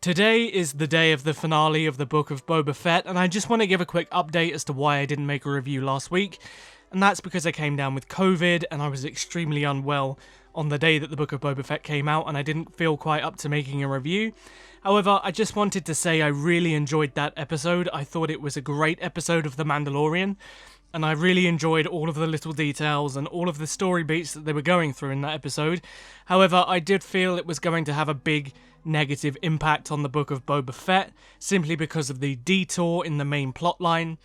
Today is the day of the finale of the Book of Boba Fett, and I just want to give a quick update as to why I didn't make a review last week, and that's because I came down with COVID and I was extremely unwell on the day that the Book of Boba Fett came out, and I didn't feel quite up to making a review. However, I just wanted to say I really enjoyed that episode. I thought it was a great episode of The Mandalorian, and I really enjoyed all of the little details and all of the story beats that they were going through in that episode. However, I did feel it was going to have a big negative impact on the Book of Boba Fett, simply because of the detour in the main plotline,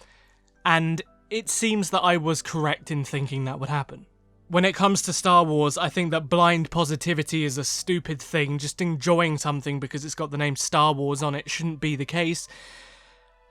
and it seems that I was correct in thinking that would happen. When it comes to Star Wars, I think that blind positivity is a stupid thing. Just enjoying something because it's got the name Star Wars on it shouldn't be the case.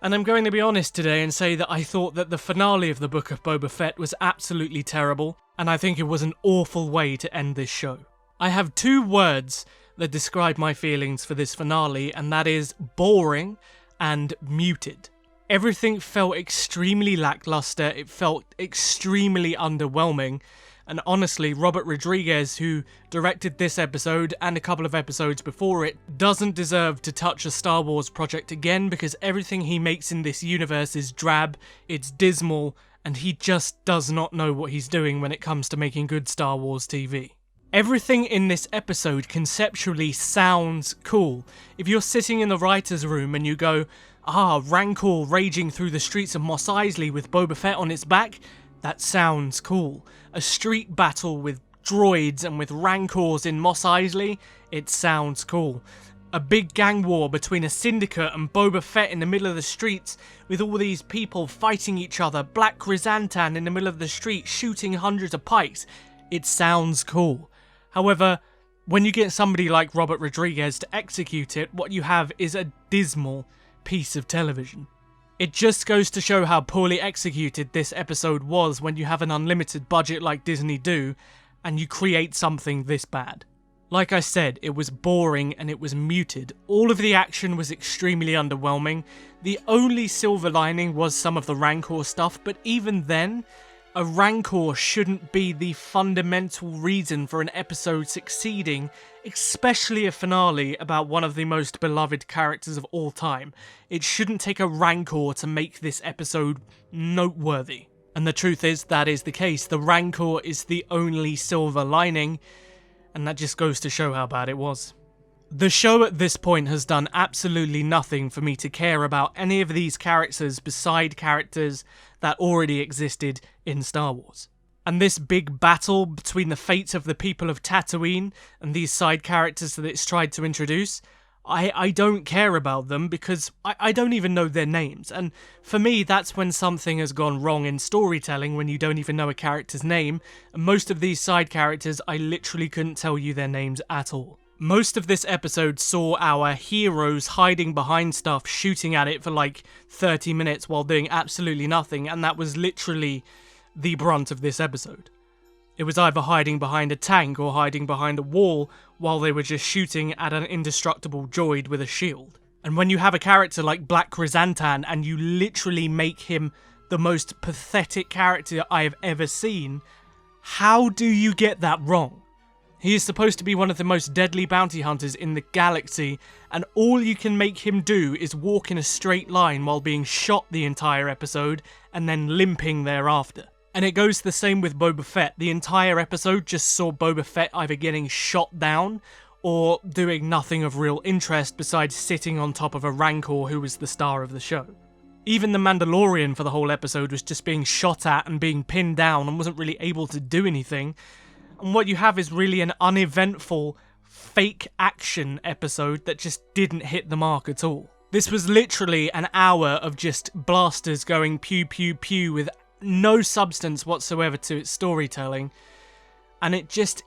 And I'm going to be honest today and say that I thought that the finale of the Book of Boba Fett was absolutely terrible, and I think it was an awful way to end this show. I have two words that describe my feelings for this finale, and that is boring and muted. Everything felt extremely lackluster, it felt extremely underwhelming, and honestly, Robert Rodriguez, who directed this episode and a couple of episodes before it, doesn't deserve to touch a Star Wars project again, because everything he makes in this universe is drab, it's dismal, and he just does not know what he's doing when it comes to making good Star Wars TV. Everything in this episode conceptually sounds cool. If you're sitting in the writer's room and you go, Rancor raging through the streets of Mos Eisley with Boba Fett on its back, that sounds cool. A street battle with droids and with Rancors in Mos Eisley, it sounds cool. A big gang war between a syndicate and Boba Fett in the middle of the streets with all these people fighting each other, Black Chrysanthemum in the middle of the street shooting hundreds of pikes, it sounds cool. However, when you get somebody like Robert Rodriguez to execute it, what you have is a dismal piece of television. It just goes to show how poorly executed this episode was when you have an unlimited budget like Disney do, and you create something this bad. Like I said, it was boring and it was muted. All of the action was extremely underwhelming. The only silver lining was some of the Rancor stuff, but even then, a Rancor shouldn't be the fundamental reason for an episode succeeding, especially a finale about one of the most beloved characters of all time. It shouldn't take a Rancor to make this episode noteworthy. And the truth is, that is the case. The Rancor is the only silver lining, and that just goes to show how bad it was. The show at this point has done absolutely nothing for me to care about any of these characters beside characters that already existed in Star Wars. And this big battle between the fates of the people of Tatooine and these side characters that it's tried to introduce, I don't care about them because I don't even know their names. And for me, that's when something has gone wrong in storytelling, when you don't even know a character's name. And most of these side characters, I literally couldn't tell you their names at all. Most of this episode saw our heroes hiding behind stuff, shooting at it for like 30 minutes while doing absolutely nothing, and that was literally the brunt of this episode. It was either hiding behind a tank or hiding behind a wall while they were just shooting at an indestructible droid with a shield. And when you have a character like Black Chrysanthemum and you literally make him the most pathetic character I have ever seen, how do you get that wrong? He is supposed to be one of the most deadly bounty hunters in the galaxy, and all you can make him do is walk in a straight line while being shot the entire episode, and then limping thereafter. And it goes the same with Boba Fett. The entire episode just saw Boba Fett either getting shot down, or doing nothing of real interest besides sitting on top of a Rancor who was the star of the show. Even the Mandalorian for the whole episode was just being shot at and being pinned down and wasn't really able to do anything. And what you have is really an uneventful, fake action episode that just didn't hit the mark at all. This was literally an hour of just blasters going pew pew pew with no substance whatsoever to its storytelling. And it just...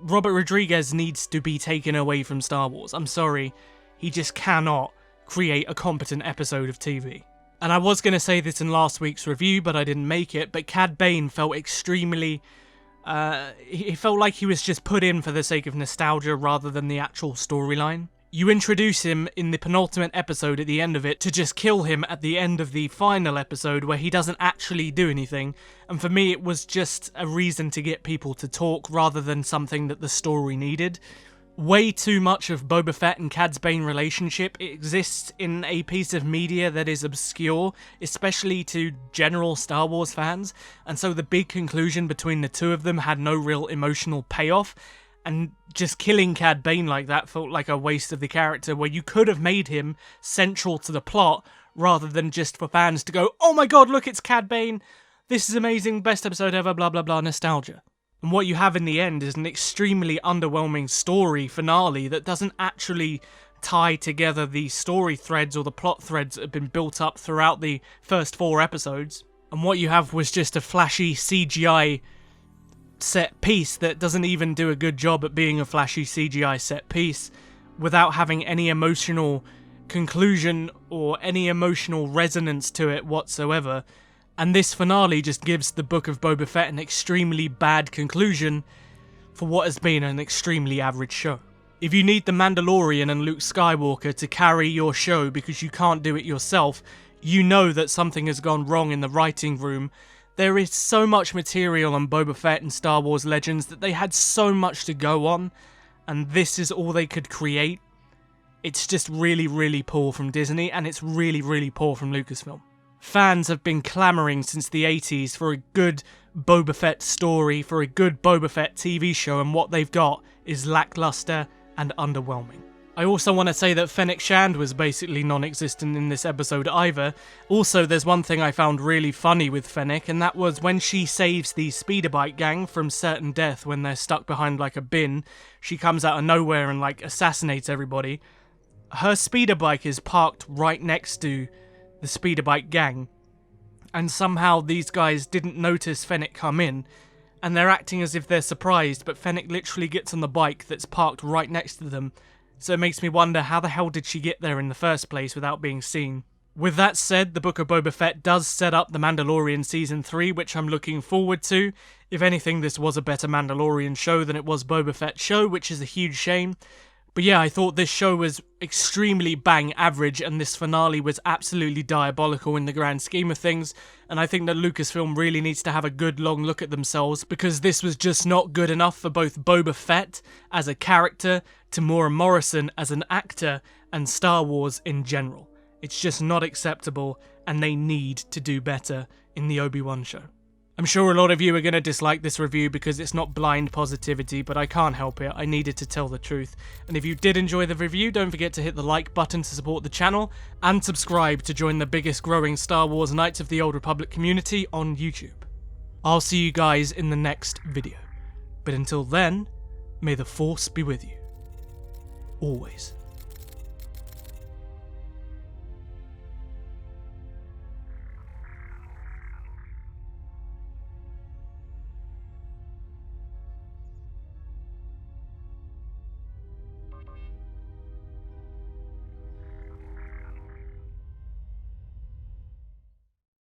Robert Rodriguez needs to be taken away from Star Wars. I'm sorry, he just cannot create a competent episode of TV. And I was going to say this in last week's review, but I didn't make it, but Cad Bane felt extremely... he felt like he was just put in for the sake of nostalgia rather than the actual storyline. You introduce him in the penultimate episode at the end of it to just kill him at the end of the final episode where he doesn't actually do anything, and for me it was just a reason to get people to talk rather than something that the story needed. way too much of Boba Fett and Cad Bane relationship. It exists in a piece of media that is obscure, especially to general Star Wars fans, and so the big conclusion between the two of them had no real emotional payoff, and just killing Cad Bane like that felt like a waste of the character, where you could have made him central to the plot, rather than just for fans to go, "Oh my god, look, it's Cad Bane, this is amazing, best episode ever, blah blah blah, nostalgia." And what you have in the end is an extremely underwhelming story finale that doesn't actually tie together the story threads or the plot threads that have been built up throughout the first 4 episodes. And what you have was just a flashy CGI set piece that doesn't even do a good job at being a flashy CGI set piece, without having any emotional conclusion or any emotional resonance to it whatsoever. And this finale just gives the Book of Boba Fett an extremely bad conclusion for what has been an extremely average show. If you need The Mandalorian and Luke Skywalker to carry your show because you can't do it yourself, you know that something has gone wrong in the writing room. There is so much material on Boba Fett and Star Wars Legends that they had so much to go on, and this is all they could create. It's just really, really poor from Disney, and it's really, really poor from Lucasfilm. Fans have been clamouring since the 80s for a good Boba Fett story, for a good Boba Fett TV show, and what they've got is lackluster and underwhelming. I also want to say that Fennec Shand was basically non-existent in this episode either. Also, there's one thing I found really funny with Fennec, and that was when she saves the speeder bike gang from certain death when they're stuck behind like a bin. She comes out of nowhere and like assassinates everybody. Her speeder bike is parked right next to the speeder bike gang, and somehow these guys didn't notice Fennec come in, and they're acting as if they're surprised, but Fennec literally gets on the bike that's parked right next to them, so it makes me wonder how the hell did she get there in the first place without being seen. With that said, the Book of Boba Fett does set up The Mandalorian Season 3, which I'm looking forward to. If anything, this was a better Mandalorian show than it was Boba Fett show, which is a huge shame. But yeah, I thought this show was extremely bang average, and this finale was absolutely diabolical in the grand scheme of things, and I think that Lucasfilm really needs to have a good long look at themselves, because this was just not good enough for both Boba Fett as a character, Tamora Morrison as an actor, and Star Wars in general. It's just not acceptable, and they need to do better in the Obi-Wan show. I'm sure a lot of you are going to dislike this review because it's not blind positivity, but I can't help it, I needed to tell the truth. And if you did enjoy the review, don't forget to hit the like button to support the channel, and subscribe to join the biggest growing Star Wars Knights of the Old Republic community on YouTube. I'll see you guys in the next video. But until then, may the Force be with you. Always.